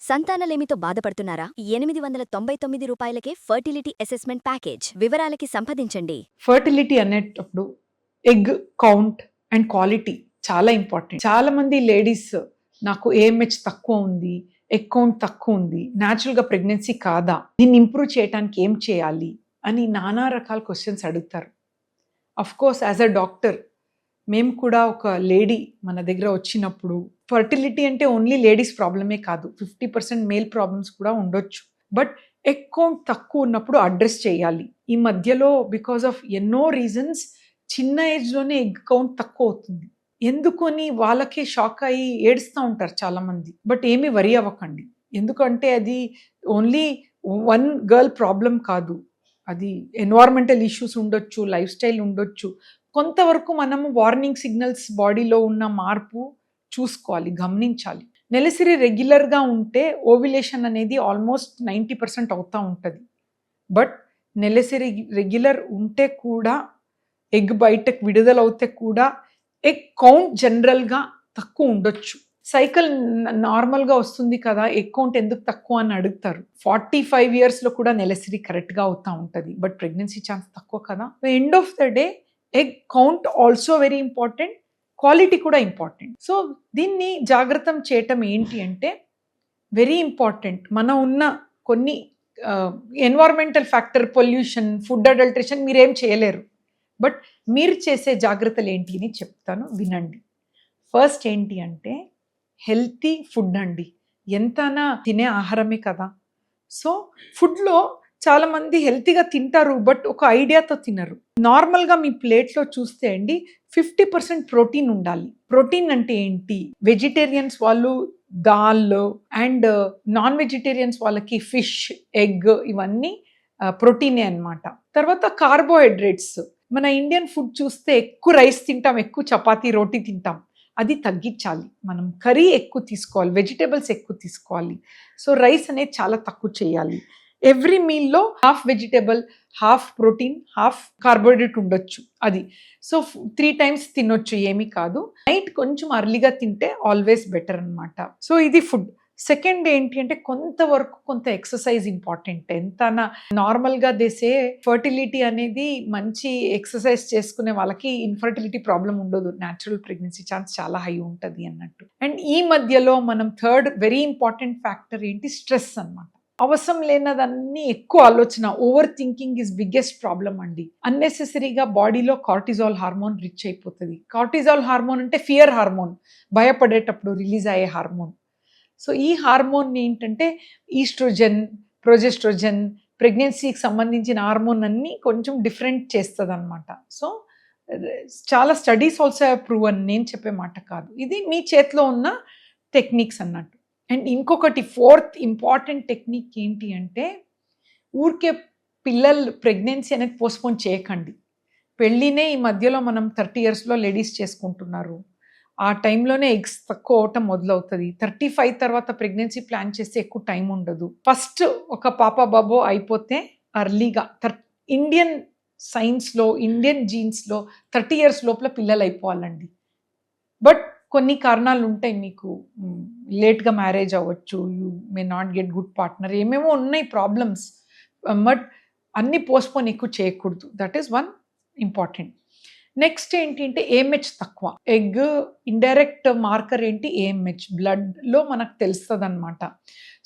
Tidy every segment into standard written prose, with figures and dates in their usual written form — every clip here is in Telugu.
సంతానలేమితో బాధపడుతున్నారా? 899 రూపాయలకే ఫర్టిలిటీ అసెస్మెంట్ ప్యాకేజ్. వివరాలకి సంప్రదించండి. ఫర్టిలిటీ అనేటప్పుడు ఎగ్ కౌంట్ అండ్ క్వాలిటీ చాలా ఇంపార్టెంట్. చాలా మంది లేడీస్ నాకు AMH తక్కువ ఉంది, ఎగ్ కౌంట్ తక్కువ ఉంది, న్యాచురల్గా ప్రెగ్నెన్సీ కాదా, దీన్ని ఇంప్రూవ్ చేయడానికి ఏం చేయాలి అని నానా రకాల క్వశ్చన్స్ అడుగుతారు. Of course as a doctor మేము కూడా ఒక లేడీ మన దగ్గర వచ్చినప్పుడు ఫర్టిలిటీ అంటే ఓన్లీ లేడీస్ ప్రాబ్లమే కాదు, 50% మేల్ ప్రాబ్లమ్స్ కూడా ఉండొచ్చు. బట్ ఎగ్ కౌంట్ తక్కువ ఉన్నప్పుడు అడ్రస్ చేయాలి. ఈ మధ్యలో బికాస్ ఆఫ్ ఎన్నో రీజన్స్ చిన్న ఏజ్లోనే ఎగ్ కౌంట్ తక్కువ అవుతుంది. ఎందుకని వాళ్ళకే షాక్ అయ్యి ఏడుస్తూ ఉంటారు చాలామంది. బట్ ఏమీ వరి అవ్వకండి, ఎందుకంటే అది ఓన్లీ వన్ గర్ల్ ప్రాబ్లం కాదు. అది ఎన్వైరన్మెంటల్ ఇష్యూస్ ఉండొచ్చు, లైఫ్ స్టైల్ ఉండొచ్చు. కొంతవరకు మనము వార్నింగ్ సిగ్నల్స్ బాడీలో ఉన్న మార్పు చూసుకోవాలి, గమనించాలి. నెలసరి రెగ్యులర్గా ఉంటే ఓవ్యులేషన్ అనేది ఆల్మోస్ట్ 90% అవుతూ ఉంటుంది. బట్ నెలసరి రెగ్యులర్ ఉంటే కూడా ఎగ్ బయటకు విడుదలవుతే కూడా ఎగ్ కౌంట్ జనరల్గా తక్కువ ఉండొచ్చు. సైకిల్ నార్మల్గా వస్తుంది కదా, ఎగ్ కౌంట్ ఎందుకు తక్కువ అని అడుగుతారు. 45 yearsలో కూడా నెలసరి కరెక్ట్గా అవుతూ ఉంటుంది, బట్ ప్రెగ్నెన్సీ ఛాన్స్ తక్కువ కదా. End of the day egg count also very important, quality కూడా ఇంపార్టెంట్. సో దీన్ని జాగ్రత్త చేయటం ఏంటి అంటే వెరీ ఇంపార్టెంట్. మన ఉన్న కొన్ని environmental factor, pollution, food adulteration మీరేం చేయలేరు. బట్ మీరు చేసే జాగ్రత్తలు ఏంటి అని చెప్తాను, వినండి. ఫస్ట్ ఏంటి అంటే హెల్తీ ఫుడ్ అండి. ఎంతనా తినే ఆహారమే కదా. సో ఫుడ్లో చాలామంది హెల్తీగా తింటారు, బట్ ఒక ఐడియాతో తినరు. నార్మల్గా మీ ప్లేట్లో చూస్తే అండి 50% ప్రోటీన్ ఉండాలి. ప్రోటీన్ అంటే ఏంటి? వెజిటేరియన్స్ వాళ్ళు దాల్ అండ్ నాన్ వెజిటేరియన్స్ వాళ్ళకి ఫిష్, ఎగ్ ఇవన్నీ ప్రోటీనే అన్నమాట. తర్వాత కార్బోహైడ్రేట్స్. మన ఇండియన్ ఫుడ్ చూస్తే ఎక్కువ రైస్ తింటాం, ఎక్కువ చపాతీ రోటీ తింటాం. అది తగ్గించాలి. మనం కర్రీ ఎక్కువ తీసుకోవాలి, వెజిటేబుల్స్ ఎక్కువ తీసుకోవాలి. సో రైస్ అనేది చాలా తక్కువ చేయాలి. ఎవ్రీ మీల్లో half vegetable, half protein, half carbohydrate ఉండొచ్చు. అది సో 3 times తినొచ్చు, ఏమీ కాదు. నైట్ కొంచెం అర్లీగా తింటే ఆల్వేస్ బెటర్ అనమాట. సో ఇది ఫుడ్. సెకండ్ ఏంటి అంటే కొంత ఎక్సర్సైజ్ ఇంపార్టెంట్. ఎంత నార్మల్గా దేసే ఫర్టిలిటీ అనేది మంచి ఎక్సర్సైజ్ చేసుకునే వాళ్ళకి ఇన్ఫర్టిలిటీ ప్రాబ్లం ఉండదు, న్యాచురల్ ప్రెగ్నెన్సీ ఛాన్స్ చాలా హై ఉంటుంది అన్నట్టు. అండ్ ఈ మధ్యలో మనం థర్డ్ వెరీ ఇంపార్టెంట్ ఫ్యాక్టర్ ఏంటి? స్ట్రెస్ అన్నమాట. అవసరం లేనదన్నీ ఎక్కువ ఆలోచన, over thinking is biggest problem అండి. అన్నెసెసరీగా బాడీలో కార్టిజాల్ హార్మోన్ రిచ్ అయిపోతుంది. కార్టిజాల్ హార్మోన్ అంటే ఫియర్ హార్మోన్, భయపడేటప్పుడు రిలీజ్ అయ్యే హార్మోన్. సో ఈ హార్మోన్ ఏంటంటే ఈస్ట్రోజన్, ప్రొజెస్ట్రోజన్, ప్రెగ్నెన్సీకి సంబంధించిన హార్మోన్ అన్నీ కొంచెం డిఫరెంట్ చేస్తుంది అనమాట. సో చాలా స్టడీస్ ఆల్సో ప్రూవ్ అని నేను చెప్పే మాట కాదు, ఇది మీ చేతిలో ఉన్న టెక్నిక్స్ అన్నట్టు. అండ్ ఇంకొకటి ఫోర్త్ ఇంపార్టెంట్ టెక్నిక్ ఏంటి అంటే ఊరికే పిల్లలు ప్రెగ్నెన్సీ అనేది పోస్ట్పోన్ చేయకండి. పెళ్ళినే ఈ మధ్యలో మనం 30 yearsలో లేడీస్ చేసుకుంటున్నారు. ఆ టైంలోనే ఎగ్స్ తక్కువ అవటం మొదలవుతుంది. 35 తర్వాత ప్రెగ్నెన్సీ ప్లాన్ చేస్తే ఎక్కువ టైం ఉండదు. ఫస్ట్ ఒక పాప బాబో అయిపోతే అర్లీగా ఇండియన్ సైన్స్లో, ఇండియన్ జీన్స్లో 30 years లోపల పిల్లలు అయిపోవాలండి. బట్ కొన్ని కారణాలు ఉంటాయి, మీకు లేట్గా మ్యారేజ్ అవ్వచ్చు, you may not get good partner, ఏమేమో ఉన్నాయి ప్రాబ్లమ్స్. బట్ అన్ని పోస్ట్పోన్ ఎక్కువ చేయకూడదు. That is one important. Next ఏంటి అంటే AMH తక్కువ. ఎగ్ ఇండైరెక్ట్ మార్కర్ ఏంటి? AMH బ్లడ్లో మనకు తెలుస్తుంది అనమాట.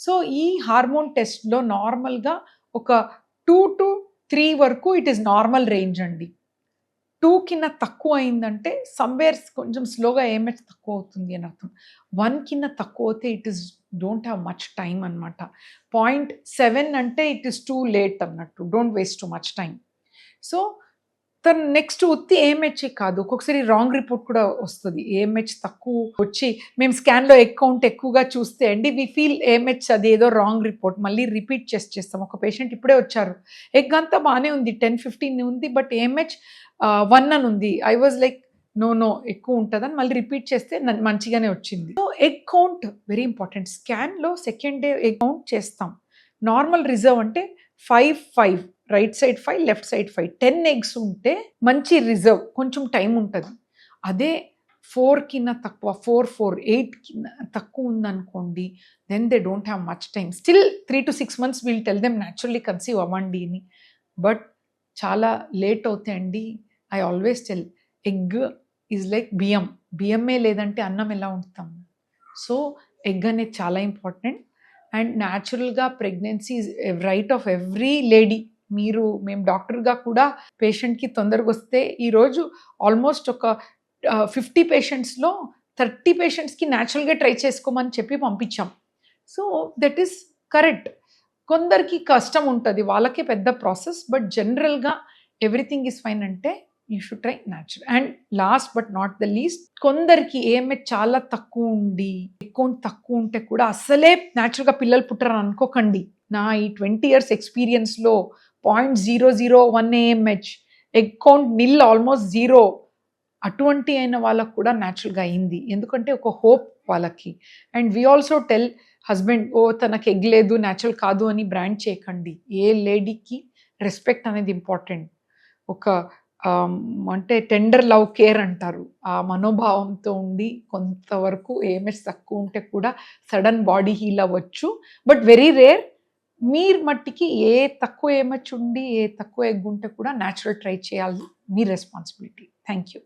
సో ఈ హార్మోన్ టెస్ట్లో నార్మల్గా ఒక 2 to 3 వరకు ఇట్ ఈస్ నార్మల్ రేంజ్ అండి. 2 కింద తక్కువ అయిందంటే సమ్వేర్ కొంచెం స్లోగా AMH తక్కువ అవుతుంది అని అర్థం. 1 కింద తక్కువ అయితే it is don't have much time అనమాట. 0.7 అంటే ఇట్ ఈస్ టూ లేట్ అన్నట్టు, don't waste too much time. So next ఉత్తి AMH కాదు, ఒక్కొక్కసారి రాంగ్ రిపోర్ట్ కూడా వస్తుంది. AMH తక్కువ వచ్చి మేము స్కాన్లో ఎగ్ కౌంట్ ఎక్కువగా చూస్తే అండి వి ఫీల్ AMH అది ఏదో రాంగ్ రిపోర్ట్, మళ్ళీ రిపీట్ చేస్తాం. ఒక పేషెంట్ ఇప్పుడే వచ్చారు, ఎగ్ అంతా బాగానే ఉంది, 10-15 ఉంది, బట్ AMH 1 అని ఉంది. ఐ వాజ్ లైక్ నో ఎక్కువ ఉంటుందని మళ్ళీ రిపీట్ చేస్తే మంచిగానే వచ్చింది. So egg count very important. స్కాన్లో సెకండ్ డే ఎగ్ కౌంట్ చేస్తాం. నార్మల్ రిజర్వ్ అంటే 5 right side 5, left side 5, 10 eggs ఉంటే మంచి రిజర్వ్, కొంచెం టైం ఉంటుంది. అదే 4 కింద తక్కువ 8 కింద తక్కువ ఉందనుకోండి, then they don't have much time. Still 3 to 6 months will tell them naturally conceive అవ్వండి అని. బట్ చాలా లేట్ అవుతాయండి. I always tell, egg is like బియ్యమే లేదంటే అన్నం ఎలా వండుతాం? సో ఎగ్ అనేది చాలా ఇంపార్టెంట్. అండ్ న్యాచురల్గా pregnancy is right of every lady. మేము డాక్టర్గా కూడా పేషెంట్కి తొందరగా వస్తే ఈరోజు ఆల్మోస్ట్ ఒక 50 పేషెంట్స్లో 30 పేషెంట్స్కి న్యాచురల్గా ట్రై చేసుకోమని చెప్పి పంపించాం. So that is correct. కొందరికి కష్టం ఉంటుంది, వాళ్ళకే పెద్ద ప్రాసెస్. బట్ జనరల్గా ఎవ్రీథింగ్ ఈజ్ ఫైన్ అంటే you should try natural. And last but not the least, కొందరికి ఏఎంహెచ్ చాలా తక్కువ ఉండి ఎక్కువ తక్కువ ఉంటే కూడా అస్సలే న్యాచురల్గా పిల్లలు పుట్టరని అనుకోకండి. నా ఈ 20 years ఎక్స్పీరియన్స్లో 0.001 AMH, ఎగ్ కౌంట్ నిల్, ఆల్మోస్ట్ 0, అటువంటి అయిన వాళ్ళకు కూడా న్యాచురల్గా అయింది. ఎందుకంటే ఒక హోప్ వాళ్ళకి. And we also tell husband, తనకు ఎగ్ లేదు న్యాచురల్ కాదు అని బ్రాండ్ చేయకండి. ఏ లేడీకి రెస్పెక్ట్ అనేది ఇంపార్టెంట్. ఒక అంటే టెండర్ లవ్ కేర్ అంటారు, ఆ మనోభావంతో ఉండి కొంతవరకు ఏఎంహెచ్ తక్కువ ఉంటే కూడా సడన్ బాడీ హీల్ అవ్వచ్చు. But very rare. మీరు మట్టికి ఏ తక్కువ ఏమొచ్చి ఉండి ఏ తక్కువ ఎగ్ ఉంటే కూడా న్యాచురల్ ట్రై చేయాలి, మీ రెస్పాన్సిబిలిటీ. Thank you.